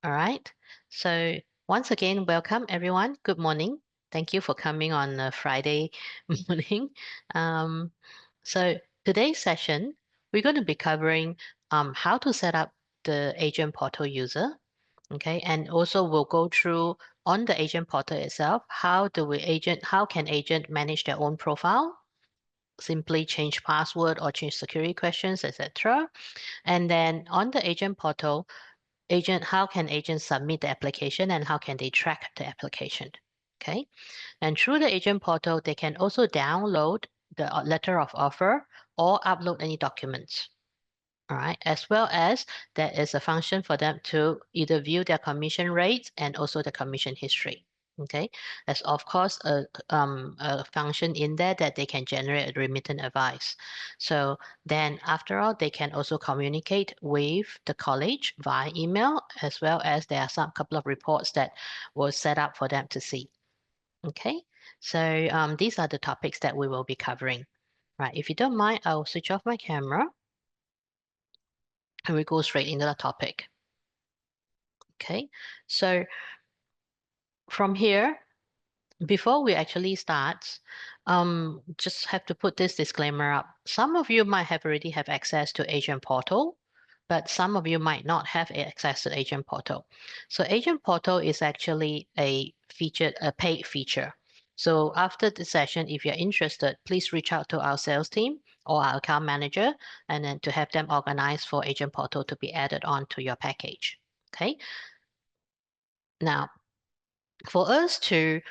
All right. So once again, welcome everyone. Good morning. Thank you for coming on a Friday morning. Um, so today's session, we're going to be covering how to set up the agent portal user. Okay, and also we'll go through on the agent portal itself, how can agent manage their own profile, simply change password or change security questions, etc. And then on the agent portal, how can agents submit the application and how can they track the application? Okay. And through the agent portal, they can also download the letter of offer or upload any documents. All right. As well as there is a function for them to either view their commission rates and also the commission history. Okay. There's of course a function in there that they can generate a remittance advice. So then after all, they can also communicate with the college via email, as well as there are some couple of reports that were set up for them to see. Okay. So these are the topics that we will be covering. Right. If you don't mind, I'll switch off my camera and we go straight into the topic. Okay, so from here, before we actually start, just have to put this disclaimer up. Some of you might have already have access to Agent Portal, but some of you might not have access to Agent Portal. So Agent Portal is actually a paid feature. So after the session, if you're interested, please reach out to our sales team or our account manager, and then to have them organize for Agent Portal to be added on to your package. Okay. Now, for us to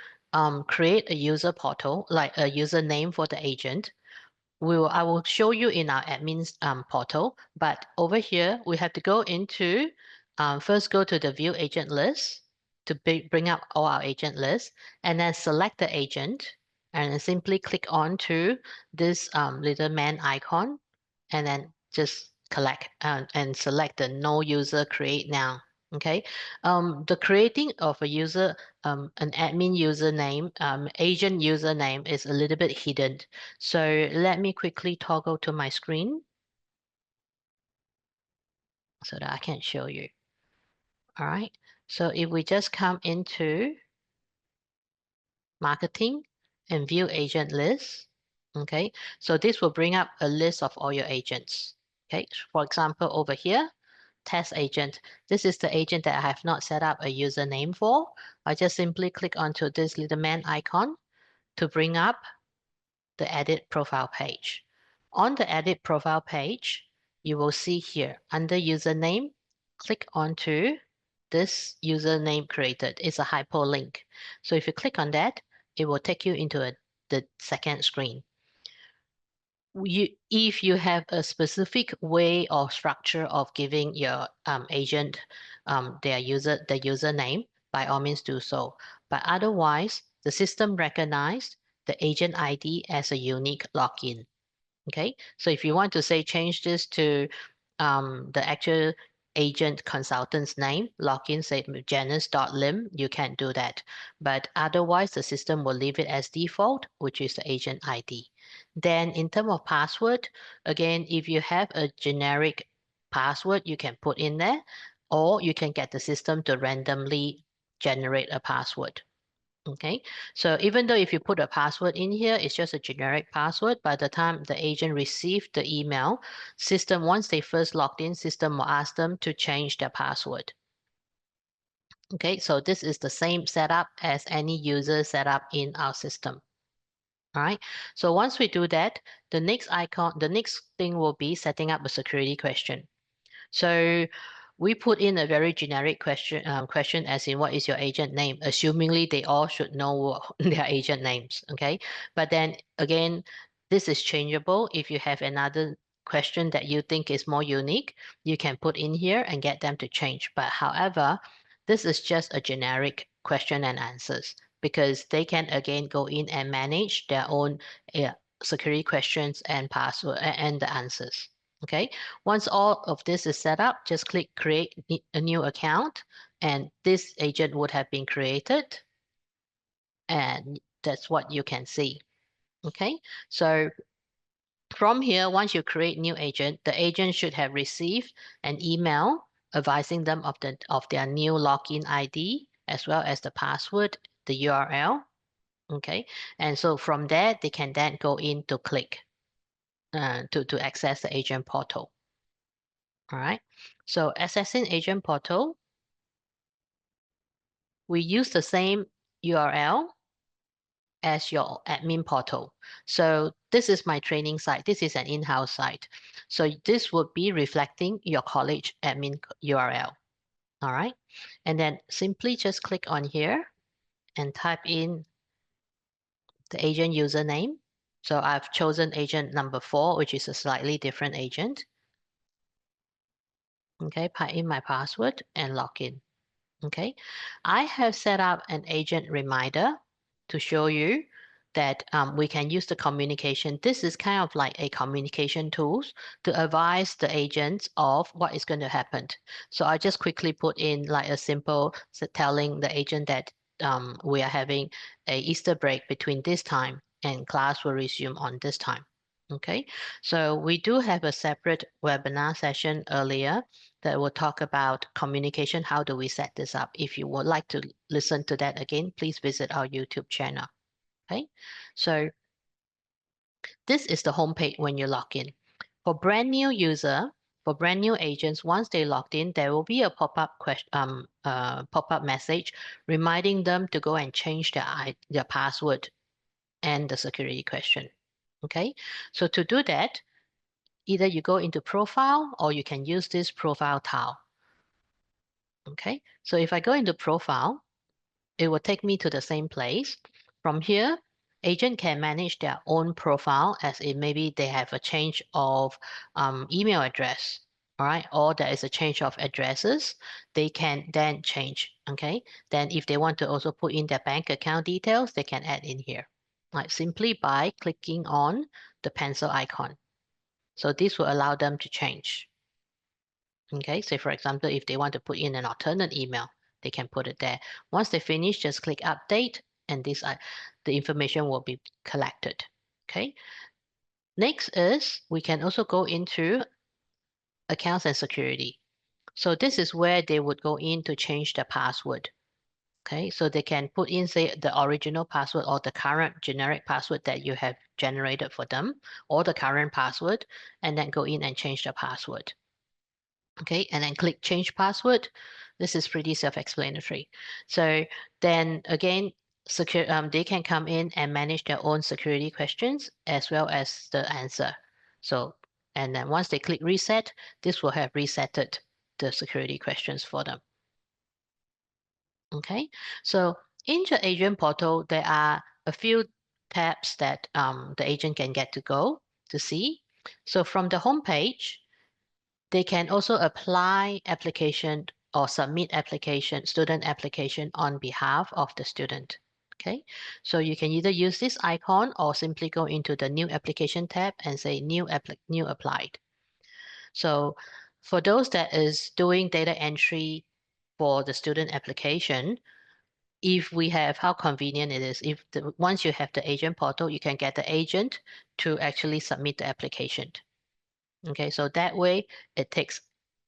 create a user portal, like a username for the agent, I will show you in our admin's portal. But over here, we have to go into, first go to the view agent list to bring up all our agent lists, and then select the agent, and then simply click on to this little man icon, and then just collect and select the no user create now. Okay, the creating of a user, an admin username, agent username is a little bit hidden. So let me quickly toggle to my screen so that I can show you. All right. So if we just come into marketing and view agent list, okay, so this will bring up a list of all your agents. Okay, for example, over here, test agent. This is the agent that I have not set up a username for. I just simply click onto this little man icon to bring up the edit profile page. On the edit profile page, you will see here under username, click onto this username created. It's a hyperlink. So if you click on that, it will take you into the second screen. If you have a specific way or structure of giving your agent the username, by all means do so. But otherwise, the system recognized the agent ID as a unique login. Okay, so if you want to say change this to the actual agent consultant's name, login say Janice.lim, you can do that. But otherwise, the system will leave it as default, which is the agent ID. Then in terms of password, again, if you have a generic password, you can put in there, or you can get the system to randomly generate a password. Okay, so even though if you put a password in here, it's just a generic password. By the time the agent received the email, system, once they first logged in, system will ask them to change their password. Okay, so this is the same setup as any user setup in our system. All right, so once we do that, the next thing will be setting up a security question. So we put in a very generic question as in what is your agent name, assumingly they all should know their agent names, okay? But then again, this is changeable. If you have another question that you think is more unique, you can put in here and get them to change. But however, this is just a generic question and answers because they can again go in and manage their own security questions and password and the answers. Okay, once all of this is set up, just click create a new account and this agent would have been created and that's what you can see. Okay, so from here, once you create new agent, the agent should have received an email advising them of their new login ID, as well as the password, the URL. Okay, and so from there, they can then go in to click to access the agent portal. All right, so accessing agent portal, we use the same URL as your admin portal. So this is my training site. This is an in-house site. So this would be reflecting your college admin URL. All right, and then simply just click on here and type in the agent username. So I've chosen agent number 4, which is a slightly different agent. Okay, type in my password and log in. Okay, I have set up an agent reminder to show you that we can use the communication. This is kind of like a communication tools to advise the agents of what is going to happen. So I just quickly put in like a simple telling the agent that we are having a Easter break between this time and class will resume on this time. Okay, so we do have a separate webinar session earlier that will talk about communication. How do we set this up? If you would like to listen to that again, please visit our YouTube channel. Okay, so this is the homepage when you log in. For brand new user, for brand new agents, once they logged in, there will be a pop-up pop-up message reminding them to go and change their password and the security question. Okay, so to do that, either you go into profile or you can use this profile tile. Okay, so if I go into profile, it will take me to the same place. From here, agent can manage their own profile as if maybe they have a change of email address, all right, or there is a change of addresses, they can then change, okay? Then if they want to also put in their bank account details, they can add in here, right? Simply by clicking on the pencil icon. So this will allow them to change. Okay, so for example, if they want to put in an alternate email, they can put it there. Once they finish, just click update and the information will be collected. Okay, next is we can also go into accounts and security. So this is where they would go in to change the password. Okay, so they can put in, say, the original password or the current generic password that you have generated for them, or the current password, and then go in and change the password. Okay, and then click change password. This is pretty self-explanatory. So then again, they can come in and manage their own security questions as well as the answer. So, and then once they click reset, this will have resetted the security questions for them. Okay, so in the agent portal, there are a few tabs that the agent can get to go to see. So from the home page, they can also apply application or submit application, student application on behalf of the student. Okay, so you can either use this icon or simply go into the new application tab and say new applied. So for those that is doing data entry for the student application, if we have how convenient it is, if once you have the agent portal, you can get the agent to actually submit the application. Okay, so that way it takes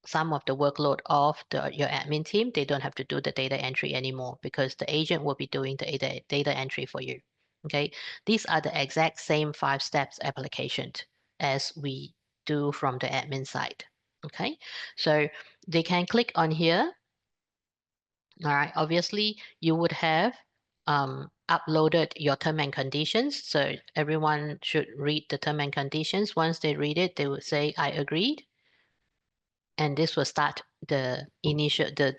some of the workload off your admin team. They don't have to do the data entry anymore because the agent will be doing the data entry for you. Okay, these are the exact same 5 steps applications as we do from the admin side. Okay, so they can click on here. All right, obviously you would have uploaded your term and conditions. So everyone should read the term and conditions. Once they read it, they will say, I agreed. And this will start the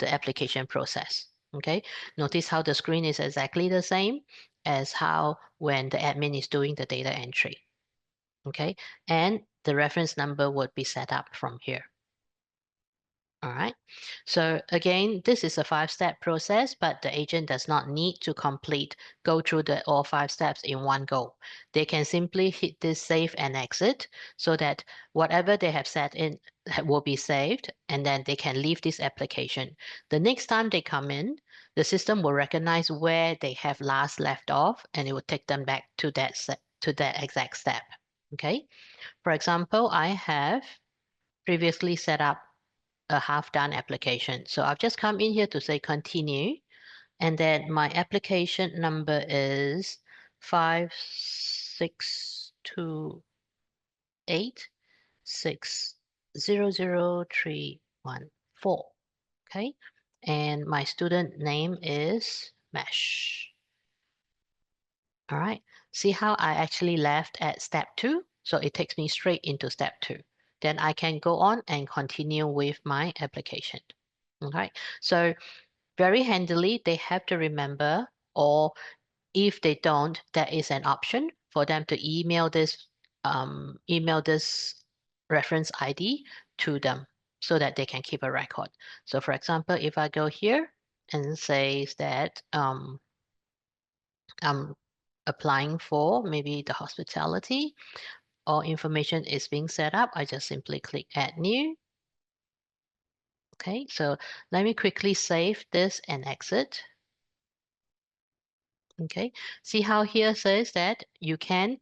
application process. Okay, notice how the screen is exactly the same as how when the admin is doing the data entry. Okay, and the reference number would be set up from here. All right, so again, this is a 5-step process, but the agent does not need to go through all 5 steps in one go. They can simply hit this save and exit so that whatever they have set in will be saved, and then they can leave this application. The next time they come in, the system will recognize where they have last left off, and it will take them back to that exact step. Okay, for example, I have previously set up a half-done application. So I've just come in here to say continue, and then my application number is 56286000314. Okay, and my student name is Mesh. All right, see how I actually left at step 2? So it takes me straight into step 2. Then I can go on and continue with my application. All right, so very handily, they have to remember, or if they don't, there is an option for them to email this reference ID to them so that they can keep a record. So for example, if I go here and says that I'm applying for maybe the hospitality, or information is being set up, I just simply click add new. Okay, so let me quickly save this and exit. Okay, see how here says that you can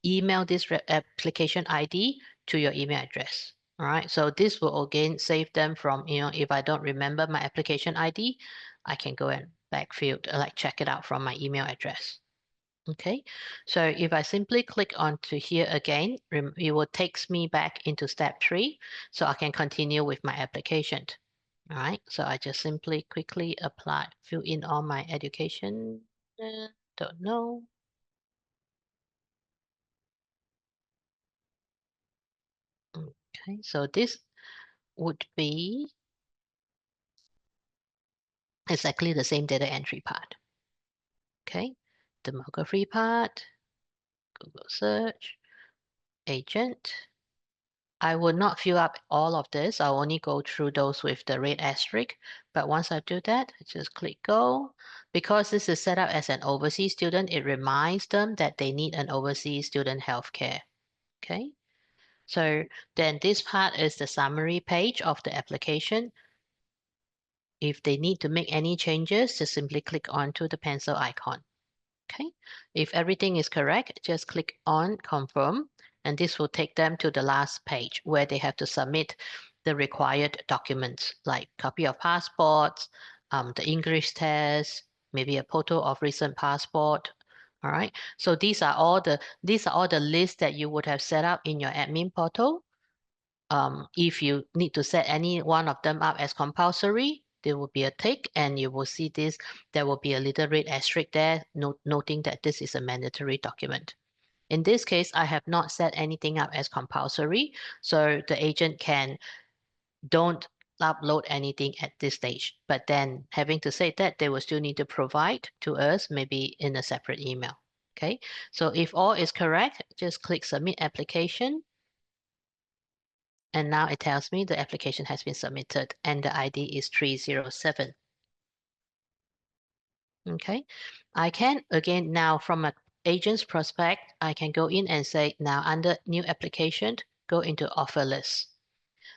email this application ID to your email address. All right, so this will again save them from, if I don't remember my application ID, I can go and backfill, like check it out from my email address. Okay, so if I simply click onto here again, it will takes me back into step 3, so I can continue with my application. All right, so I just simply quickly fill in all my education. Don't know. Okay, so this would be exactly the same data entry part. Okay, demography part, Google search, agent. I will not fill up all of this. I'll only go through those with the red asterisk. But once I do that, I just click go. Because this is set up as an overseas student, it reminds them that they need an overseas student healthcare. Okay, so then this part is the summary page of the application. If they need to make any changes, just simply click onto the pencil icon. Okay, if everything is correct, just click on confirm, and this will take them to the last page where they have to submit the required documents like copy of passports, the English test, maybe a photo of recent passport. All right, so these are all the lists that you would have set up in your admin portal. If you need to set any one of them up as compulsory, there will be a tick, and you will see this. There will be a little red asterisk there, noting that this is a mandatory document. In this case, I have not set anything up as compulsory, so the agent don't upload anything at this stage. But then having to say that, they will still need to provide to us, maybe in a separate email. Okay, so if all is correct, just click submit application. And now it tells me the application has been submitted and the ID is 307. Okay, I can again now from an agent's prospect, I can go in and say now under new application, go into offer list.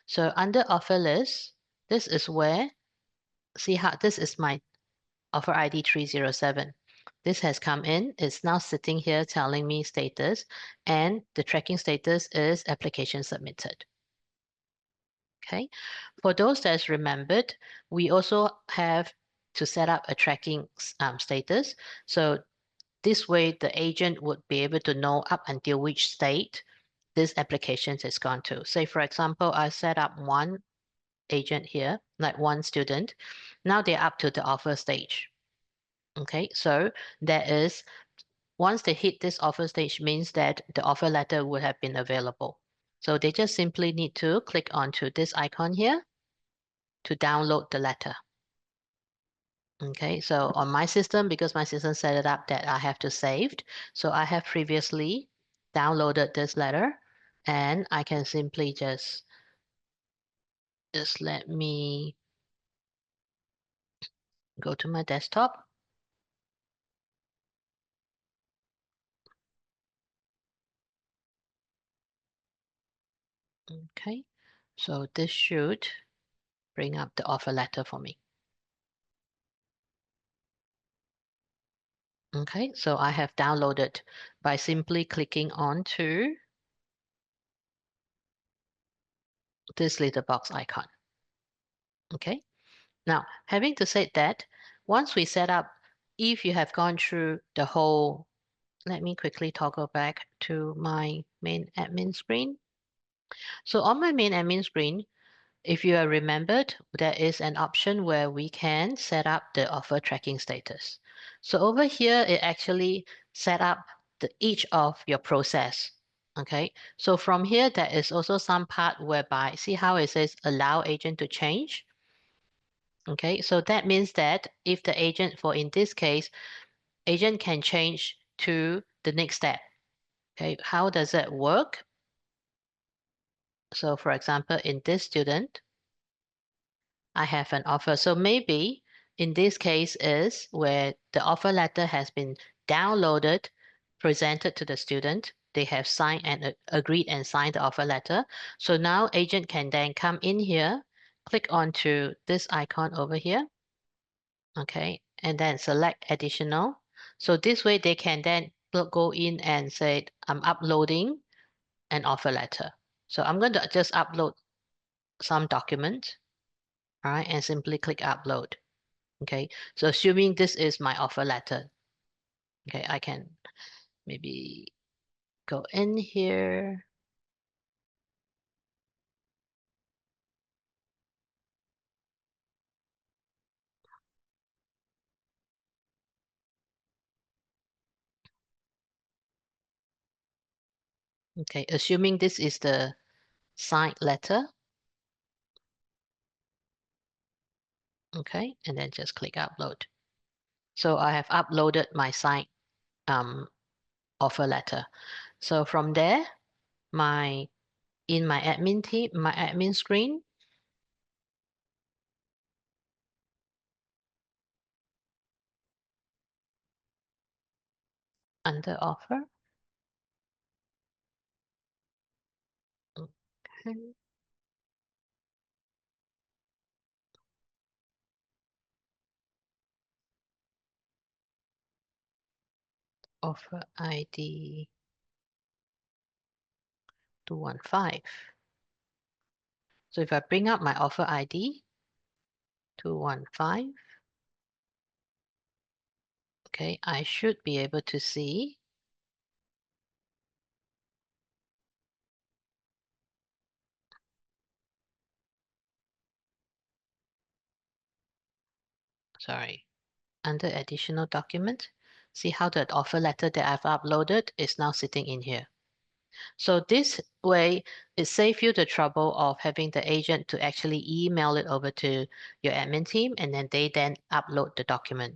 So under offer list, this is where, see how this is my offer ID 307. This has come in, it's now sitting here telling me status, and the tracking status is application submitted. Okay, for those that's remembered, we also have to set up a tracking status. So this way, the agent would be able to know up until which state this application has gone to. Say, for example, I set up one agent here, like one student. Now they're up to the offer stage. Okay, so there is, once they hit this offer stage, means that the offer letter would have been available. So they just simply need to click onto this icon here to download the letter. Okay, so on my system, because my system set it up that I have to saved, so I have previously downloaded this letter, and I can simply just let me go to my desktop. Okay, so this should bring up the offer letter for me. Okay, so I have downloaded by simply clicking on to this little box icon. Okay. Now, having to say that, once we set up, if you have gone through the whole, let me quickly toggle back to my main admin screen. So on my main admin screen, if you are remembered, there is an option where we can set up the offer tracking status. So over here, it actually set up each of your process. Okay, so from here, there is also some part whereby, see how it says allow agent to change. Okay, so that means that if the agent, for in this case, agent can change to the next step. Okay, how does that work? So for example, in this student, I have an offer. So maybe in this case is where the offer letter has been downloaded, presented to the student. They have signed and agreed and signed the offer letter. So now agent can then come in here, click onto this icon over here. Okay, and then select additional. So this way they can then go in and say, I'm uploading an offer letter. So I'm going to just upload some document, all right, and simply click upload. Okay, so assuming this is my offer letter, okay, I can maybe go in here. Okay, assuming this is the signed letter. Okay, and then just click upload. So I have uploaded my signed offer letter. So from there, in my admin team, my admin screen, under offer. Okay. Offer ID 215. So if I bring up my offer ID 215, okay, I should be able to see. Sorry, under additional document, see how the offer letter that I've uploaded is now sitting in here. So this way, it saves you the trouble of having the agent to actually email it over to your admin team, and then they then upload the document.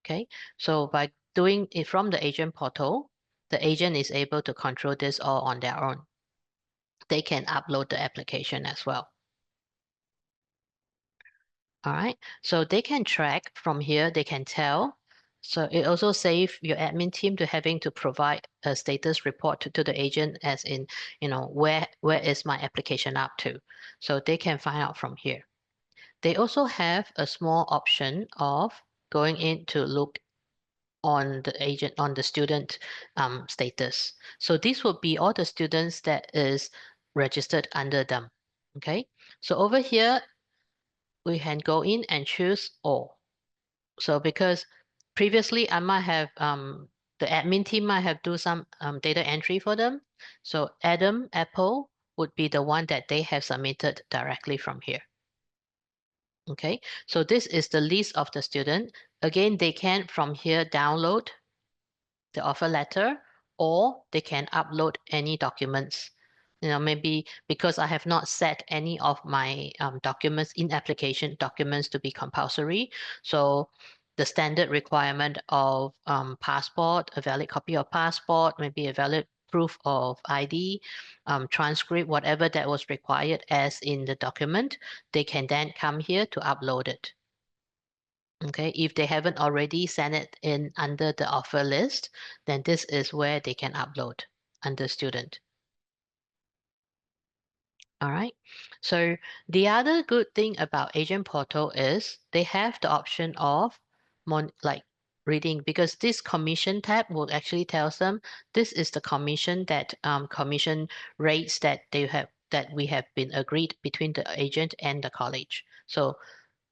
Okay, so by doing it from the agent portal, the agent is able to control this all on their own. They can upload the application as well. All right, so they can track from here, they can tell. So it also saves your admin team to having to provide a status report to the agent as in, where is my application up to? So they can find out from here. They also have a small option of going in to look on the student status. So this would be all the students that is registered under them. Okay, so over here we can go in and choose all. So because previously I might have the admin team might have do some data entry for them. So Adam Apple would be the one that they have submitted directly from here. Okay, so this is the list of the student. Again, they can from here download the offer letter, or they can upload any documents. Maybe because I have not set any of my documents in application documents to be compulsory. So the standard requirement of passport, a valid copy of passport, maybe a valid proof of ID, transcript, whatever that was required as in the document, they can then come here to upload it. Okay, if they haven't already sent it in under the offer list, then this is where they can upload under student. All right. So the other good thing about Agent Portal is they have the option of like reading, because this commission tab will actually tells them this is the commission that commission rates that we have been agreed between the agent and the college. So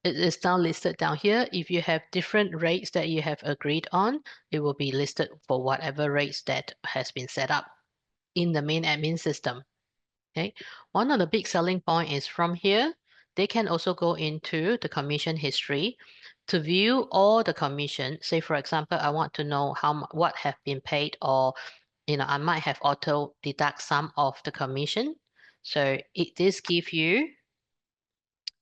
it is now listed down here. If you have different rates that you have agreed on, it will be listed for whatever rates that has been set up in the main admin system. Okay. One of the big selling point is from here, they can also go into the commission history to view all the commission. Say, for example, I want to know what have been paid, or I might have auto deduct some of the commission. So this give you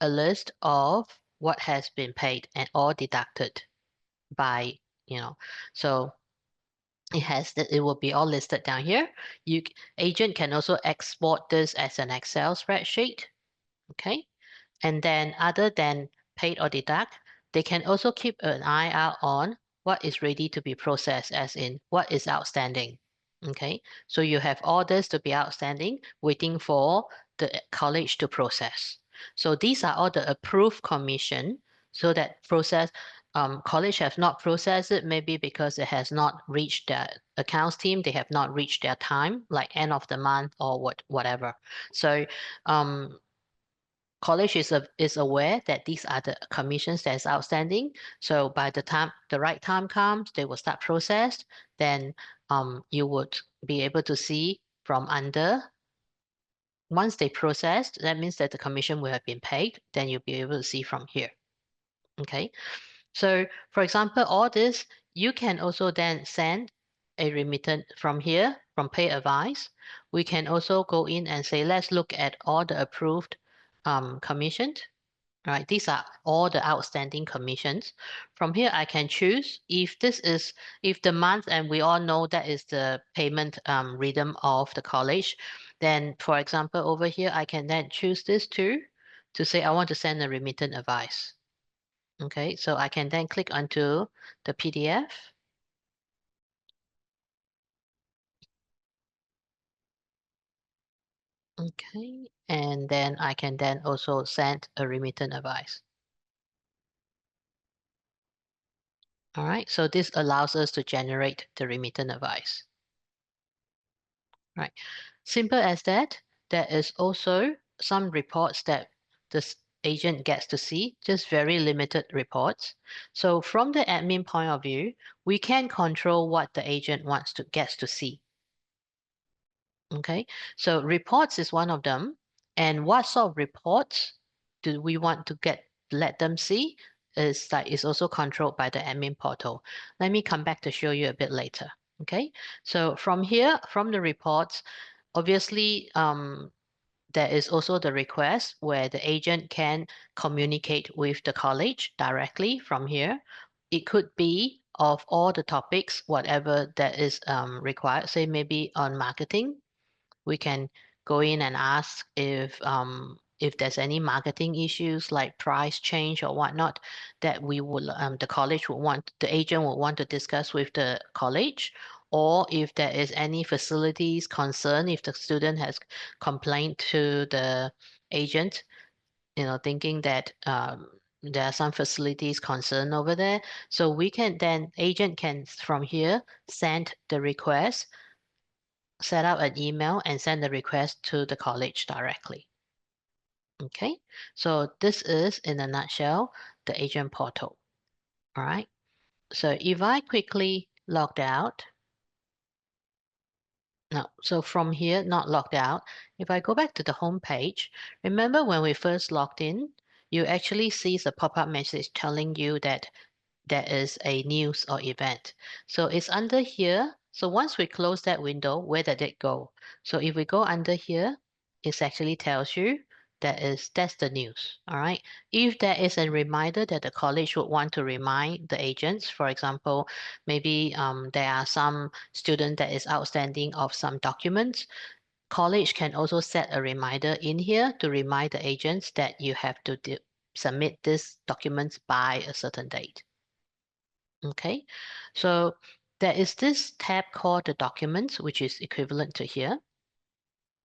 a list of what has been paid and all deducted by, so it will be all listed down here. Agent can also export this as an Excel spreadsheet. Okay. And then other than paid or deduct, they can also keep an eye out on what is ready to be processed, as in what is outstanding. Okay. So you have orders to be outstanding, waiting for the college to process. So these are all the approved commission. So that college have not processed it, maybe because it has not reached their accounts team, they have not reached their time, like end of the month or whatever. So college is aware that these are the commissions that is outstanding. So by the time the right time comes, they will start processed. Then you would be able to see from under. Once they processed, that means that the commission will have been paid. Then you'll be able to see from here. Okay. So for example, all this, you can also then send a remittance from here, from Pay Advice. We can also go in and say, let's look at all the approved commissions. Right, these are all the outstanding commissions. From here, I can choose if the month, and we all know that is the payment rhythm of the college. Then, for example, over here, I can then choose this too, to say I want to send a remittance advice. Okay, so I can then click onto the PDF. Okay, and then I can then also send a remittance advice. All right, so this allows us to generate the remittance advice. Right, simple as that. There is also some reports that this agent gets to see, just very limited reports. So from the admin point of view, we can control what the agent gets to see. Okay, so reports is one of them. And what sort of reports do we want to let them see is also controlled by the admin portal. Let me come back to show you a bit later. Okay, so from here, from the reports, obviously, there is also the request where the agent can communicate with the college directly from here. It could be of all the topics, whatever that is required, say maybe on marketing. We can go in and ask if there's any marketing issues like price change or whatnot that the agent would want to discuss with the college, or if there is any facilities concern, if the student has complained to the agent, thinking that there are some facilities concern over there. So agent can from here send the request, set up an email, and send the request to the college directly. Okay, so this is in a nutshell the agent portal. All right, so if I quickly logged out, no, so from here, not logged out, if I go back to the home page, remember when we first logged in, you actually see the pop-up message telling you that there is a news or event. So it's under here. So once we close that window, where did it go? So if we go under here, it actually tells you that's the news. All right. If there is a reminder that the college would want to remind the agents, for example, maybe there are some student that is outstanding of some documents, college can also set a reminder in here to remind the agents that you have to submit these documents by a certain date. Okay, so there is this tab called the documents, which is equivalent to here.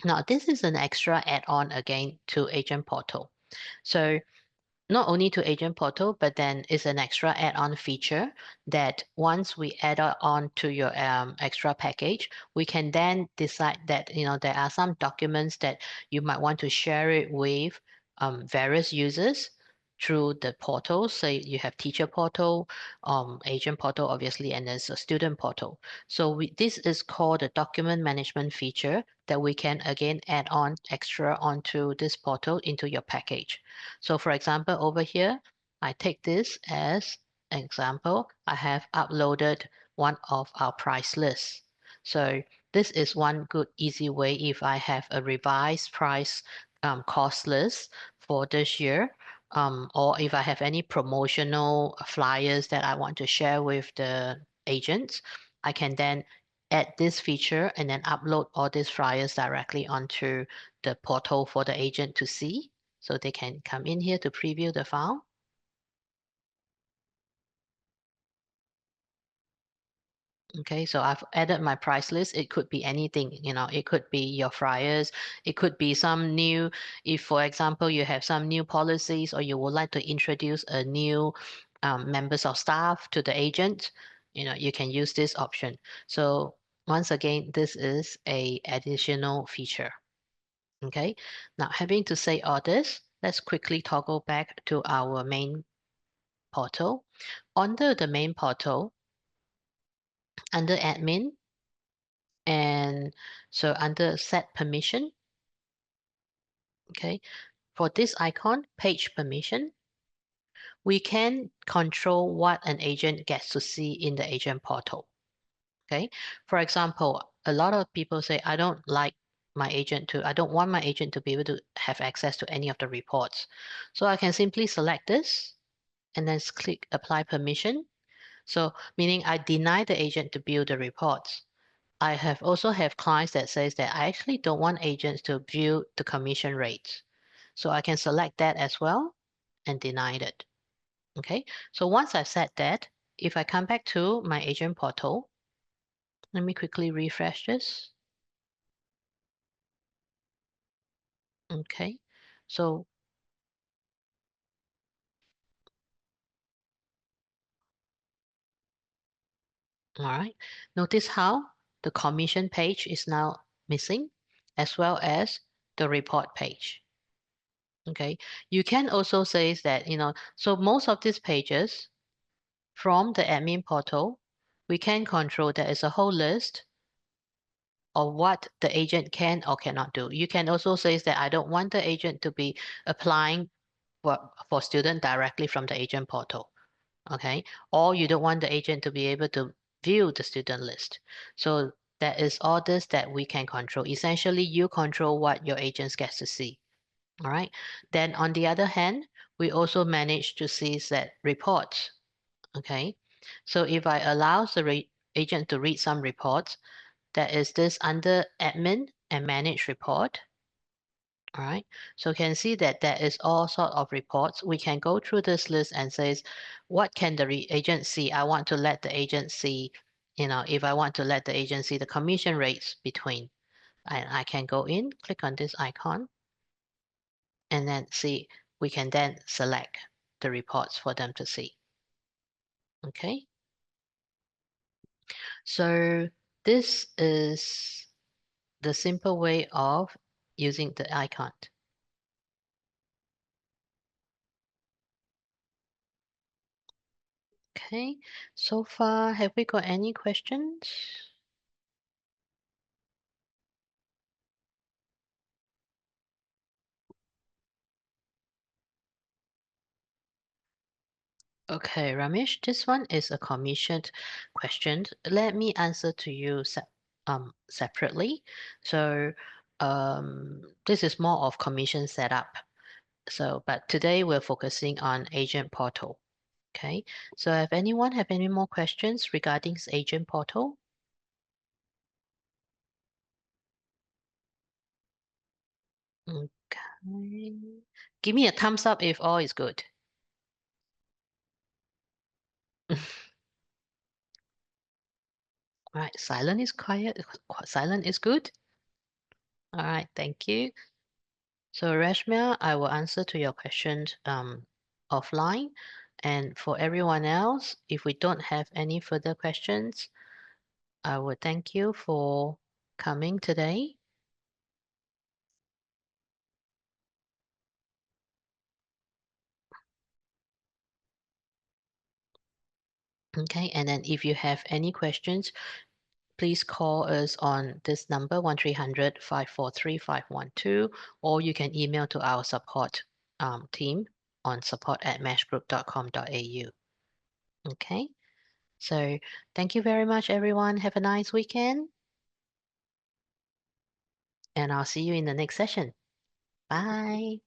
Now, this is an extra add-on again to Agent Portal. So not only to Agent Portal, but then it's an extra add-on feature that once we add on to your extra package, we can then decide that, there are some documents that you might want to share it with various users. through the portal. Say you have teacher portal, agent portal, obviously, and there's a student portal. So this is called the document management feature that we can again add on extra onto this portal into your package. So for example, over here, I take this as an example. I have uploaded one of our price lists. So this is one good easy way if I have a revised price cost list for this year, or if I have any promotional flyers that I want to share with the agents, I can then add this feature and then upload all these flyers directly onto the portal for the agent to see. So they can come in here to preview the file. Okay, so I've added my price list. It could be anything, it could be your flyers. It could be some new, if for example, you have some new policies or you would like to introduce a new members of staff to the agent, you can use this option. So once again, this is a additional feature. Okay, now having to say all this, let's quickly toggle back to our main portal. Under the main portal, under admin, and so under set permission, okay, for this icon, page permission, we can control what an agent gets to see in the agent portal. Okay, for example, a lot of people say, I don't want my agent to be able to have access to any of the reports. So I can simply select this and then click apply permission. So meaning I deny the agent to view the reports. I have also have clients that says that I actually don't want agents to view the commission rates. So I can select that as well and deny it. Okay. So once I've set that, if I come back to my agent portal, let me quickly refresh this. Okay. So, all right. Notice how the commission page is now missing as well as the report page. Okay. You can also say that, so most of these pages from the admin portal, we can control there is a whole list of what the agent can or cannot do. You can also say that I don't want the agent to be applying for student directly from the agent portal. Okay. Or you don't want the agent to be able to view the student list. So that is all this that we can control. Essentially, you control what your agents get to see. All right. Then on the other hand, we also manage to see that reports. Okay. So if I allow the agent to read some reports, that is this under admin and manage report. All right. So you can see that there is all sort of reports. We can go through this list and says, what can the agent see? I want to let the agent see, if I want to let the agent see the commission rates between, I can go in, click on this icon, and then see, we can then select the reports for them to see. Okay. So this is the simple way of using the icon. Okay, so far, have we got any questions? Okay, Ramesh, this one is a commissioned question. Let me answer to you separately. So this is more of commission setup. So, but today we're focusing on agent portal. Okay, so if anyone have any more questions regarding this agent portal? Okay. Give me a thumbs up if all is good. All right, silent is quiet. Silent is good. All right, thank you. So Rashmia, I will answer to your questions offline. And for everyone else, if we don't have any further questions, I would thank you for coming today. Okay, and then if you have any questions, please call us on this number 1-300-543-512, or you can email to our support team on support@meshgroup.com.au. Okay, so thank you very much, everyone. Have a nice weekend, and I'll see you in the next session. Bye.